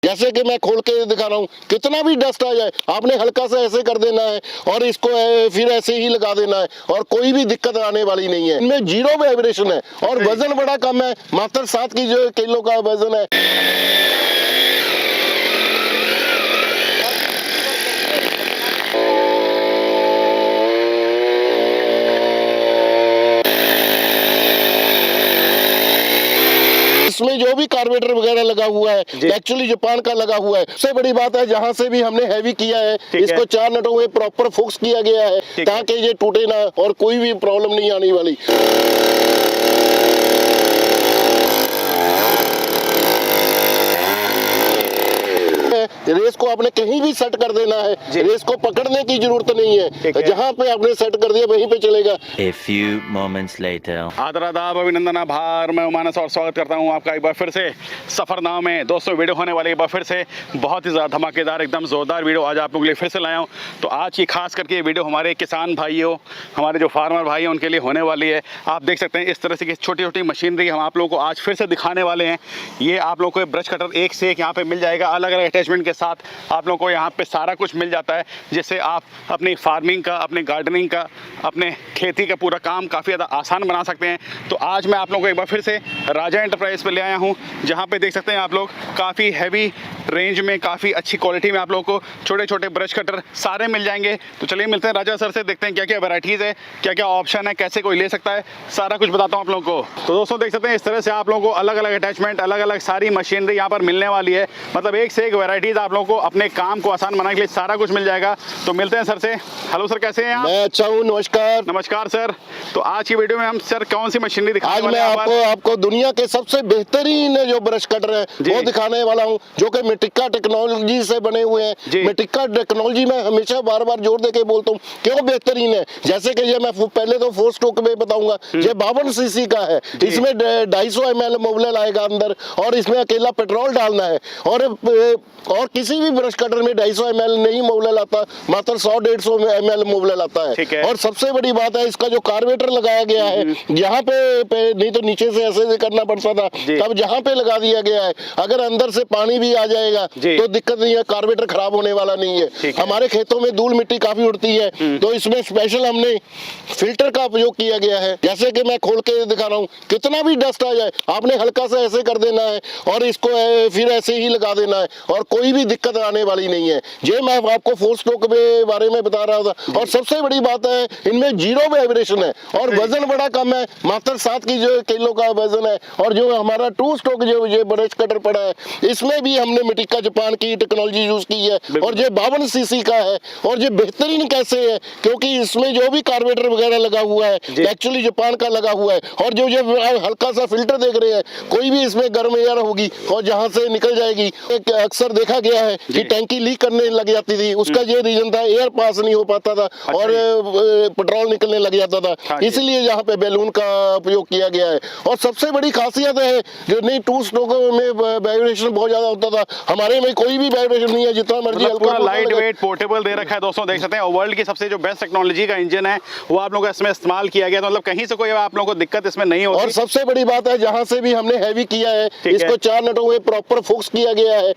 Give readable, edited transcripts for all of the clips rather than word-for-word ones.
जैसे कि मैं खोल के दिखा रहा हूँ, कितना भी डस्ट आ जाए आपने हल्का सा ऐसे कर देना है और इसको फिर ऐसे ही लगा देना है और कोई भी दिक्कत आने वाली नहीं है। इनमें 0 वाइब्रेशन है और वजन बड़ा कम है, मात्र 7 की जो किलो का वजन है। इसमें जो भी कार्बोरेटर वगैरह लगा हुआ है एक्चुअली जापान का लगा हुआ है। सबसे बड़ी बात है जहां से भी हमने हैवी किया है इसको 4 नटों में प्रॉपर फोक्स किया गया है ताकि ये टूटे ना और कोई भी प्रॉब्लम नहीं आने वाली। रेस को आपने कहीं भी सेट कर देना है, रेस को पकड़ने की जरूरत नहीं है, जहां पे आपने सेट कर दिया वहीं पे चलेगा। A few moments later. आदरादाब अभिनंदन आभार, मैं मानस और स्वागत करता हूं आपका एक बार फिर से सफरनामा में। दोस्तों वीडियो होने वाली एक बार फिर से बहुत ही ज़्यादा धमाकेदार एकदम ज़ोरदार वीडियो आज आप लोगों के लिए फिर से लाया हूं। तो आज की खास करके ये वीडियो हमारे किसान भाइयों, हमारे जो फार्मर भाई हैं उनके लिए होने वाली है। आप देख सकते हैं इस तरह से कि छोटी छोटी मशीनरी हम आप लोगों को आज फिर से दिखाने वाले हैं। ये आप लोगों को ब्रश कटर एक से एक यहाँ पे मिल जाएगा, अलग अलग अटैचमेंट के साथ आप लोगों को यहाँ पे सारा कुछ मिल जाता है, जिससे आप अपनी फार्मिंग का, अपने गार्डनिंग का, अपने खेती का पूरा काम काफ़ी ज़्यादा आसान बना सकते हैं। तो आज मैं आप लोगों को एक बार फिर से राजा एंटरप्राइज पे ले आया हूँ, जहाँ पे देख सकते हैं आप लोग काफ़ी हैवी रेंज में, काफ़ी अच्छी क्वालिटी में आप लोगों को छोटे छोटे ब्रश कटर सारे मिल जाएंगे। तो चलिए मिलते हैं राजा सर से, देखते हैं क्या क्या वैराइटीज़ है, क्या क्या ऑप्शन है, कैसे कोई ले सकता है, सारा कुछ बताता हूँ आप लोगों को। तो दोस्तों देख सकते हैं इस तरह से आप लोगों को अलग अलग अटैचमेंट, अलग अलग सारी मशीनरी यहाँ पर मिलने वाली है। मतलब एक से एक वैराइटीज़ आप लोगों को अपने काम को आसान बनाने के लिए सारा कुछ मिल जाएगा। तो मिलते हैं सर से। हेलो सर, कैसे हैं आप? मैं अच्छा हूँ, नमस्कार। नमस्कार सर। तो आज की वीडियो में हम सर कौन सी मशीनरी दिखाने वाले हैं? आज मैं आपको दुनिया के सबसे बेहतरीन जो ब्रश कटर है वो दिखाने वाला हूँ, जो कि मेटिका टेक्नोलॉजी से बने हुए हैं। मेटिका टेक्नोलॉजी में हमेशा बार बार जोर देके बोलता हूँ क्यों बेहतरीन है। जैसे कि ये मैं पहले तो 4 स्ट्रोक में बताऊंगा, ये 52 सीसी का है, इसमें 250 ml मोबिल आएगा अंदर और इसमें अकेला पेट्रोल डालना है। और किसी भी ब्रश कटर में 250 ml नहीं मोबिल आता, मात्र 100-150 ml मोबिल आता है। और सबसे बड़ी बात है इसका जो कार्बोरेटर लगाया गया है, यहाँ पे नहीं तो नीचे से ऐसे करना पड़ता था, तब जहाँ पे लगा दिया गया है। अगर अंदर से पानी भी आ जाएगा तो दिक्कत नहीं है, कार्बोरेटर खराब होने वाला नहीं है। हमारे खेतों में धूल मिट्टी काफी उड़ती है, तो इसमें स्पेशल हमने फिल्टर का उपयोग किया गया है। जैसे कि मैं खोल के दिखा रहा हूँ, कितना भी डस्ट आ जाए आपने हल्का सा ऐसे कर देना है और इसको फिर ऐसे ही लगा देना है और कोई भी दिक्कत आने वाली नहीं है। ये मैं आपको 4 स्ट्रोक के बारे में बता रहा था। और सबसे बड़ी बात है इनमें 0 वाइब्रेशन है और वजन बड़ा कम है, मात्र 7 की जो किलो का वजन है। और जो हमारा 2 स्ट्रोक जो ये ब्रश कटर पड़ा है, इसमें भी हमने मेटिका जापान की टेक्नोलॉजी यूज की है और ये 52 सीसी का है। और ये बेहतरीन कैसे है, क्योंकि इसमें जो भी कार्बोरेटर वगैरह लगा हुआ है एक्चुअली जापान का लगा हुआ है। और जो हल्का सा फिल्टर देख रहे हैं, कोई भी इसमें गर्म एयर होगी और जहां से निकल जाएगी। अक्सर देखा गया है कि टैंकी लीक करने लग जाती थी, उसका ये रीजन था एयर पास नहीं हो पाता था और पेट्रोल निकलने लग जाता था, इसलिए यहाँ पे बैलून का उपयोग किया गया है। और सबसे बड़ी खासियत है जो नहीं 2 स्ट्रोक में वाइब्रेशन बहुत ज्यादा होता था, हमारे में कोई भी वाइब्रेशन नहीं है, जितना मर्जी पूरा लाइट वेट पोर्टेबल दे रखा है। दोस्तों देख सकते हैं वर्ल्ड की सबसे जो बेस्ट टेक्नोलॉजी का इंजन है वो आप लोगों का इसमें इस्तेमाल किया गया, तो मतलब कहीं से कोई आप लोगों को दिक्कत इसमें नहीं होती। और सबसे बड़ी बात है जहां से भी हमने हैवी किया है इसको 4 नटों में प्रॉपर फोक्स किया गया है।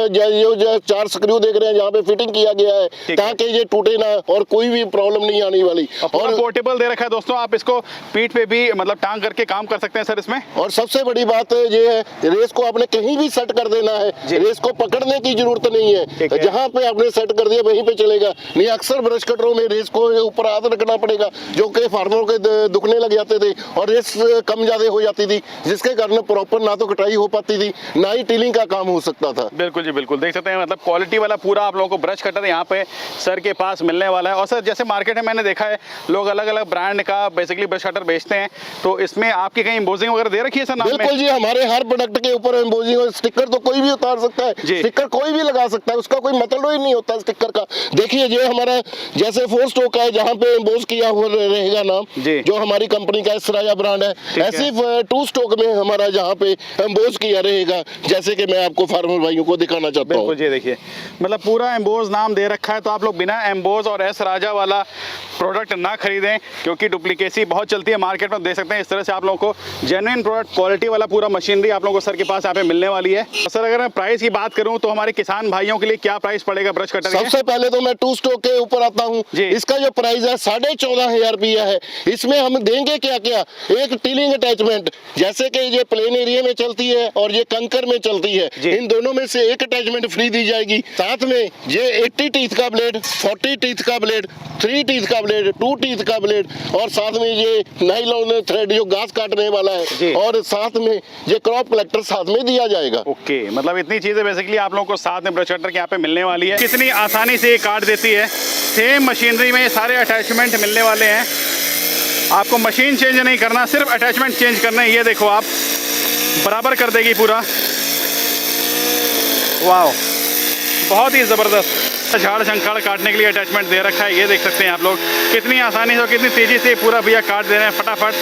जो 4 स्क्रू देख रहे हैं जहाँ पे फिटिंग किया गया है ताकि ये टूटे ना और कोई भी प्रॉब्लम नहीं आने वाली। और पोर्टेबल दे रखा है दोस्तों, आप इसको पीठ पे भी मतलब टांग करके काम कर सकते हैं सर इसमें। और सबसे बड़ी बात ये है रेस को आपने कहीं भी सेट कर देना है, रेस को पकड़ने की जरूरत नहीं है, जहाँ पे आपने सेट कर दिया वहीं पे चलेगा। नहीं अक्सर ब्रश कटरों में रेस को ऊपर हाथ रखना पड़ेगा, जो कि फार्मरों के दुखने लग जाते थे और रेस कम ज्यादा हो जाती थी, जिसके कारण प्रॉपर ना तो कटाई हो पाती थी ना ही टीलिंग का काम हो सकता था। बिल्कुल जी बिल्कुल, देख सकते हैं मतलब क्वालिटी वाला पूरा आप लोगों को ब्रश कटर यहाँ पे सर के पास मिलने वाला है। और सर जैसे मार्केट में मैंने देखा है लोग अलग अलग ब्रांड का बेसिकली ब्रश कटर बेचते हैं, तो इसमें आपकी कहीं एम्बोजिंग वगैरह दे रखी है सर नाम में? बिल्कुल जी, हमारे हर प्रोडक्ट के ऊपर एम्बोजिंग और स्टिकर तो कोई भी उतार सकता है, स्टिकर कोई भी लगा सकता है, उसका कोई मतलब ही नहीं होता स्टिकर का। देखिए ये हमारा जैसे 4 स्ट्रोक है जहाँ पे एम्बोज किया हुआ रहेगा नाम, जो हमारी कंपनी का सराया ब्रांड है, ऐसे 2 स्ट्रोक में हमारा जहाँ पे एम्बोज किया रहेगा, जैसे कि मैं आपको फार्मर भाइयों को दिखाना चाहता हूँ। रहा हूँ। ये देखिए, मतलब पूरा एम्बोज नाम दे रखा है, तो आप लोग बिना एम्बोज और एस राजा वाला प्रोडक्ट ना खरीदें, क्योंकि डुप्लीकेसी बहुत चलती है मार्केट में। देख सकते हैं इस तरह से आप लोगों को जेन्युइन प्रोडक्ट, क्वालिटी वाला पूरा मशीनरी आप लोगों को सर के पास यहाँ पे मिलने वाली है। सर अगर मैं प्राइस की बात करूँ तो हमारे किसान भाइयों के लिए क्या प्राइस पड़ेगा ब्रश कटर? सबसे पहले तो मैं टू स्ट्रोक के ऊपर आता हूँ। इसका जो प्राइस है 14,500 रुपया है। इसमें हम देंगे क्या क्या, एक टीलिंग अटैचमेंट, जैसे कि ये प्लेन एरिया में चलती है और ये कंकर में चलती है, इन दोनों में से एक अटैचमेंट फ्री दी जाएगी। साथ में ये 80 टीथ का ब्लेड, 40 टीथ का ब्लेड, 3 टीथ का ब्लेड, 2 टीथ का ब्लेड, और साथ में ये नाइलॉन थ्रेड जो घास काटने वाला है, और साथ में ये क्रॉप कलेक्टर साथ में दिया जाएगा। ओके, मतलब इतनी चीजें बेसिकली आप लोगों को साथ में ब्रश कटर के यहाँ पे मिलने वाली है। कितनी आसानी से ये काट देती है। सेम मशीनरी में सारे अटैचमेंट मिलने वाले हैं, आपको मशीन चेंज नहीं करना, सिर्फ अटैचमेंट चेंज करना है। ये देखो, आप बराबर कर देगी पूरा। वाह, बहुत ही ज़बरदस्त झाड़ झंखाड़ काटने के लिए अटैचमेंट दे रखा है। ये देख सकते हैं आप लोग कितनी आसानी से और कितनी तेज़ी से पूरा भैया काट दे रहे हैं फटाफट।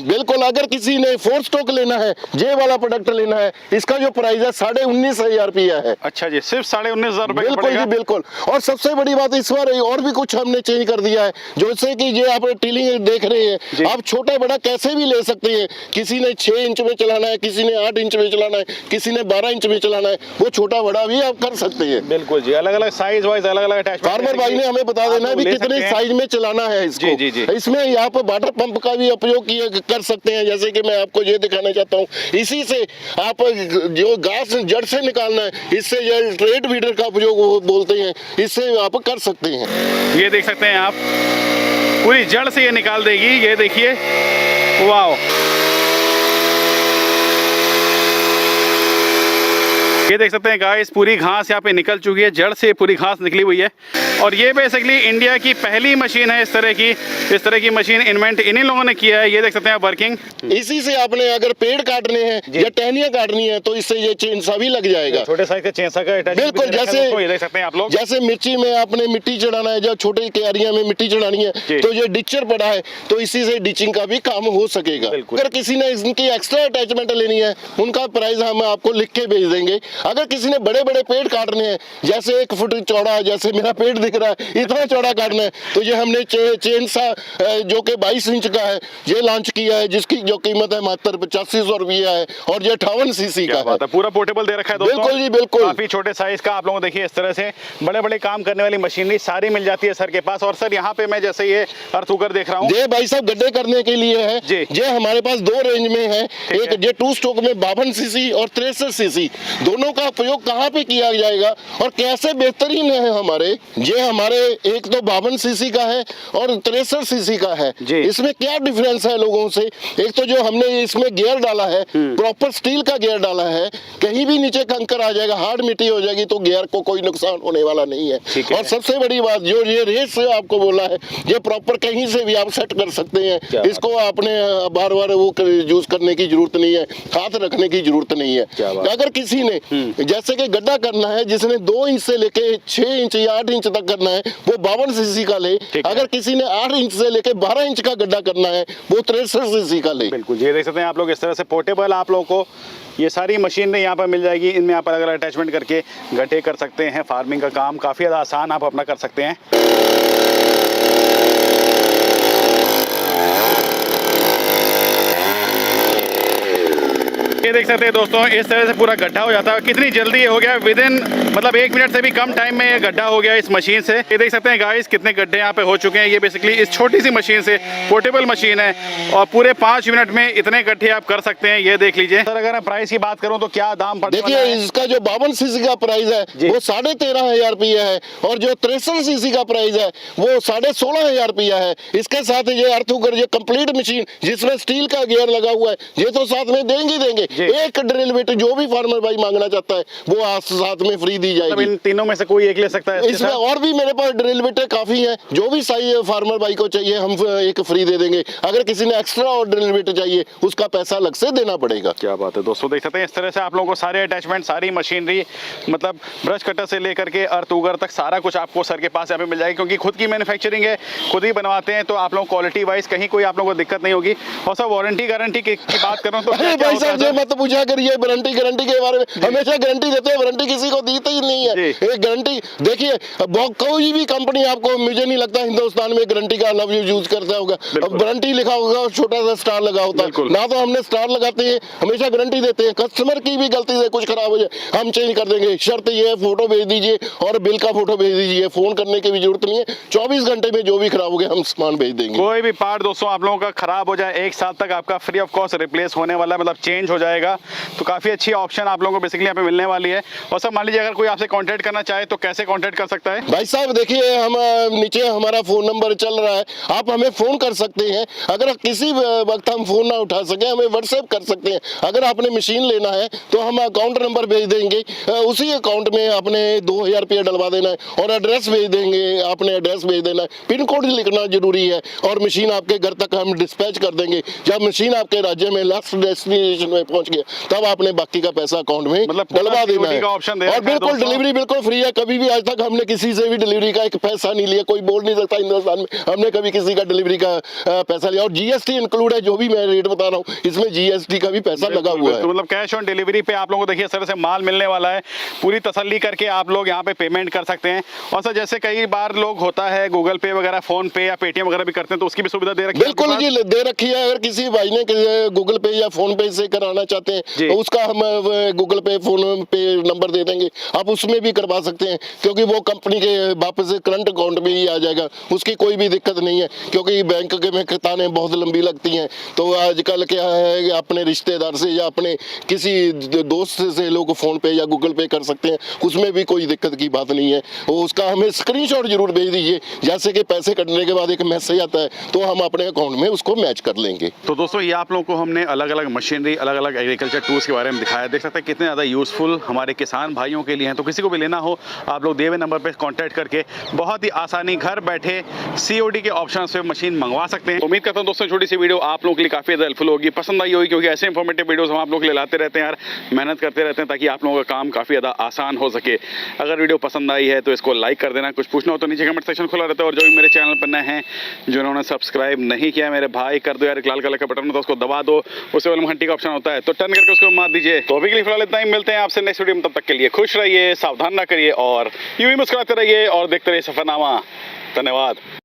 बिल्कुल, अगर किसी ने 4 स्टॉक लेना है, जे वाला प्रोडक्ट लेना है, इसका जो प्राइस है 19,500 रुपया है। अच्छा जी, सिर्फ 19,500 रुपये? बिल्कुल जी, बिल्कुल। और सबसे बड़ी बात इस बार और भी कुछ हमने चेंज कर दिया है, जैसे कि ये आप टीलिंग देख रहे हैं, आप छोटा बड़ा कैसे भी ले सकते हैं। किसी ने 6 इंच में चलाना है, किसी ने 8 इंच में चलाना है, किसी ने 12 इंच में चलाना है, वो छोटा बड़ा भी आप कर सकते हैं। बिल्कुल जी, अलग अलग साइज वाइज अलग अलग अटैचमेंट। फार्मर भाई ने हमें बता देना है भी कितने साइज में चलाना है इसको। जी जी। इसमें यहाँ पर वाटर पंप का भी उपयोग कर सकते हैं, जैसे कि मैं आपको ये दिखाना चाहता हूँ। इसी से आप जो घास जड़ से निकालना है, इससे ये ट्रेड वीडर का उपयोग वो बोलते हैं, इससे आप कर सकते हैं। ये देख सकते हैं आप, पूरी जड़ से ये निकाल देगी। ये देखिए, वाह, ये देख सकते हैं गाइस, पूरी घास यहाँ पे निकल चुकी है, जड़ से पूरी घास निकली हुई है। और ये बेसिकली इंडिया की पहली मशीन है इस तरह की मशीन इन्वेंट इन्हीं लोगों ने किया है। ये देख सकते हैं वर्किंग। इसी से आपने अगर पेड़ काटने हैं या टहनियां काटनी है, तो इससे ये चेंसा भी लग जाएगा। छोटे साइज का चेंसा का बिल्कुल, जैसे ये देख सकते हैं आप लोग, जैसे मिर्ची में आपने मिट्टी चढ़ाना है, जब छोटे क्यारियां में मिट्टी चढ़ानी है, तो ये डिचर पड़ा है, तो इसी से डिचिंग का भी काम हो सकेगा। अगर किसी ने इनकी एक्स्ट्रा अटैचमेंट लेनी है, उनका प्राइस हम आपको लिख के भेज देंगे। अगर किसी ने बड़े बड़े पेड़ काटने हैं, जैसे 1 फुट चौड़ा, जैसे मेरा पेड़ दिख रहा है, इतना चौड़ा काटना है, तो ये हमने चेन सा जो कि 22 इंच का है, ये लॉन्च किया है, जिसकी जो कीमत है मात्र 8500 रुपया है, और ये 58 सीसी का है। पूरा पोर्टेबल दे रखा है दोस्तों। बिल्कुल जी, बिल्कुल। काफी छोटे साइज का आप लोगों को देखिए, इस तरह से बड़े बड़े काम करने वाली मशीनरी सारी मिल जाती है सर के पास। और सर यहाँ पे मैं जैसे ये अर्थुगर देख रहा हूँ, ये भाई साहब गड्ढे करने के लिए है। ये हमारे पास 2 रेंज में है, एक ये 2 स्ट्रोक में 52 सीसी और 63 सीसी, दोनों का उपयोग कहाँ पे किया जाएगा और कैसे बेहतरीन है हमारे। ये हमारे एक तो 52 सीसी का है और 63 सीसी का है। इसमें क्या डिफरेंस है लोगों से? एक तो जो हमने इसमें गियर डाला है, प्रॉपर स्टील का गियर डाला है, कहीं भी नीचे कंकर आ जाएगा, हार्ड मिट्टी हो जाएगी, तो गियर को कोई नुकसान होने वाला नहीं है। और सबसे बड़ी बात, जो ये रेस आपको बोला है, ये प्रॉपर कहीं से भी आप सेट कर सकते हैं। इसको आपने बार बार वो यूज करने की जरूरत नहीं है, हाथ रखने की जरूरत नहीं है। अगर किसी ने जैसे कि गड्ढा करना है, जिसने 2 इंच से लेके 6 इंच या 8 इंच तक करना है, वो 52 सीसी का ले। अगर किसी ने 8 इंच से लेके 12 इंच का गड्ढा करना है, वो 63 सीसी का ले। बिल्कुल, ये देख सकते हैं आप लोग, इस तरह से पोर्टेबल आप लोगों को ये सारी मशीन यहाँ पर मिल जाएगी। इनमें आप अलग अलग अटैचमेंट करके गड्ढे कर सकते हैं। फार्मिंग का काम काफ़ी ज़्यादा आसान आप अपना कर सकते हैं। ये देख सकते हैं दोस्तों, इस तरह से पूरा गड्ढा हो जाता है। कितनी जल्दी ये हो गया, विद इन मतलब 1 मिनट से भी कम टाइम में ये गड्ढा हो गया इस मशीन से। ये देख सकते हैं गाइस, कितने गड्ढे यहाँ पे हो चुके हैं। ये बेसिकली इस छोटी सी मशीन से, पोर्टेबल मशीन है, और पूरे 5 मिनट में इतने गड्ढे आप कर सकते हैं। ये देख लीजिए सर, अगर मैं प्राइस की बात करूँ तो क्या दाम पड़ता है? देखिए, इसका जो 52 सीसी का प्राइस है वो 13,500 रुपया है, और जो 63 सीसी का प्राइस है वो 16,500 रुपया है। इसके साथ ये अर्थुगर, ये कंप्लीट मशीन जिसमें स्टील का गियर लगा हुआ है, ये तो साथ में देंगे। जी। एक ड्रिल बिट जो भी फार्मर भाई मांगना चाहता है वो आज साथ में फ्री दी मतलब जाएगी। इन तीनों में से कोई एक ले सकता है इसके इसमें साथ? और भी मेरे पास ड्रिल बिटें काफी हैं, जो भी साइज फार्मर भाई को चाहिए हम एक फ्री दे देंगे। अगर किसी ने एक्स्ट्रा और ड्रिल बिट चाहिए उसका पैसा अलग से देना पड़ेगा। क्या बात है दोस्तों, देख सकते हैं इस तरह से आप लोगों को सारे अटैचमेंट, सारी मशीनरी, मतलब ब्रश कटर से लेकर के अर्थ उगर तक सारा कुछ आपको सर के पास यहाँ पे मिल जाएगी, क्योंकि खुद की मैन्युफैक्चरिंग है, खुद ही बनवाते हैं, तो आप लोग क्वालिटी वाइज कहीं कोई आप लोगों को दिक्कत नहीं होगी। और सर वारंटी गारंटी की बात करूँ तो अरे क्या भाई होता है साहब ये मत पूछा करिए वारंटी गारंटी के बारे में, हमेशा गारंटी देते हैं, वारंटी किसी को दी ही नहीं है। जी। एक गारंटी देखिए, कोई भी कंपनी आपको, मुझे नहीं लगता हिंदुस्तान में गारंटी का लव यूज करता होगा। अब गारंटी लिखा होगा और छोटा सा स्टार लगा होता है ना, तो हमने स्टार लगाते हैं, हमेशा गारंटी देते हैं। कस्टमर की भी गलती से कुछ खराब हो जाए हम चेंज कर देंगे, शर्त ये है फोटो भेज दीजिए और बिल का फोटो भेज दीजिए, फोन करने की भी जरूरत नहीं है, 24 घंटे में जो भी खराब हो गया हम सामान भेज देंगे। कोई भी पार्ट दोस्तों आप लोगों का खराब हो जाए 1 साल तक आपका फ्री ऑफ कॉस्ट रिप्लेस होने वाला है, मतलब चेंज हो जाएगा। तो काफी अच्छी ऑप्शन आप लोगों को बेसिकली यहाँ पे मिलने वाली है। और सर मान लीजिए अगर कोई आपसे कांटेक्ट करना चाहे तो कैसे कांटेक्ट कर सकता है? भाई साहब देखिए, हम नीचे हमारा फोन नंबर चल रहा है, आप हमें फोन कर सकते हैं। अगर किसी वक्त हम फोन ना उठा सके हमें व्हाट्सएप कर सकते हैं। अगर आपने मशीन लेना है तो हम अकाउंट नंबर भेज देंगे, उसी अकाउंट में आपने 2000 रुपया डलवा देना है और एड्रेस भेज देंगे, आपने एड्रेस भेज देना है, पिन कोड लिखना जरूरी है और मशीन आपके घर तक हम डिस्पैच कर देंगे। जब मशीन आपके राज्य में लास्ट डेस्टिनेशन में पहुंच गया तब आपने बाकी का पैसा अकाउंट में मतलब डलवा देना है। का ऑप्शन दे और रखा है बिल्कुल दोस्तों। डिलीवरी बिल्कुल फ्री है, कभी भी आज तक हमने किसी से भी डिलीवरी का एक पैसा नहीं लिया। कोई बोल नहीं सकता हिंदुस्तान में हमने कभी किसी का डिलीवरी का पैसा लिया। और जीएसटी इंक्लूड है, जो भी मैं रेट बता रहा हूँ इसमें जीएसटी का भी पैसा लगा हुआ है। तो मतलब कैश ऑन डिलीवरी पे आप लोगों को देखिए सर से माल मिलने वाला है, पूरी तसल्ली करके आप लोग यहाँ पे पेमेंट कर सकते हैं। और सर जैसे कई बार लोग होता है गूगल पे वगैरह, फोन पे या पेटीएम वगैरह भी करते हैं, तो उसकी भी सुविधा दे रखी है? बिल्कुल जी दे रखी है। अगर किसी भाई ने गूगल पे या फोन पे से कराना चाहते हैं तो उसका हम गूगल पे फोन पे नंबर दे देंगे, आप उसमें भी करवा सकते हैं, क्योंकि वो कंपनी के वापस करंट अकाउंट में ही आ जाएगा, उसकी कोई भी दिक्कत नहीं है। क्योंकि बैंक के में कतारें बहुत लंबी लगती हैं, तो आजकल क्या है कि अपने रिश्तेदार से या अपने किसी दोस्त से लोग फोन पे या गूगल पे कर सकते हैं, उसमें भी कोई दिक्कत की बात नहीं है। वो उसका हमें स्क्रीनशॉट जरूर भेज दीजिए, जैसे कि पैसे कटने के बाद एक मैसेज आता है तो हम अपने अकाउंट में उसको मैच कर लेंगे। तो दोस्तों ये आप लोगों को हमने अलग अलग मशीनरी, अलग अलग एग्रीकल्चर टूल्स के बारे में दिखाया। देख सकते हैं कितने ज़्यादा यूज़फुल हमारे किसान भाइयों के लिए हैं। तो किसी को भी लेना हो आप लोग दिए हुए नंबर पर कॉन्टैक्ट करके बहुत ही आसानी घर बैठे COD के ऑप्शन से मशीन मंगवा सकते हैं। उम्मीद करता हूँ दोस्तों छोटी सी वीडियो आप लोगों के लिए काफ़ी ज़्यादा हेल्पफुल होगी, पसंद आई होगी, क्योंकि ऐसे इंफॉर्मेटिव वीडियोस हम आप लोग के लिए लाते रहते हैं यार, मेहनत करते रहते हैं ताकि आप लोगों का काम काफ़ी ज़्यादा आसान हो सके। अगर वीडियो पसंद आई है तो इसको लाइक कर देना, कुछ पूछना हो तो नीचे कमेंट सेक्शन खुला रहता है। और जो भी मेरे चैनल पर नए हैं, जिन्होंने सब्सक्राइब नहीं किया मेरे भाई, कर दो यार, एक लाल कलर का बटन होता है उसको दबा दो, उससे वाला घंटी का ऑप्शन होता है तो टर्न करके उसको मार दीजिए। तो अभी के लिए फिलहाल इतना ही, मिलते हैं आपसे नेक्स्ट वीडियो में, तब तक के लिए खुश रहिए, सावधान ना करिए और यूं ही मुस्कुराते रहिए और देखते रहिए सफरनामा। धन्यवाद।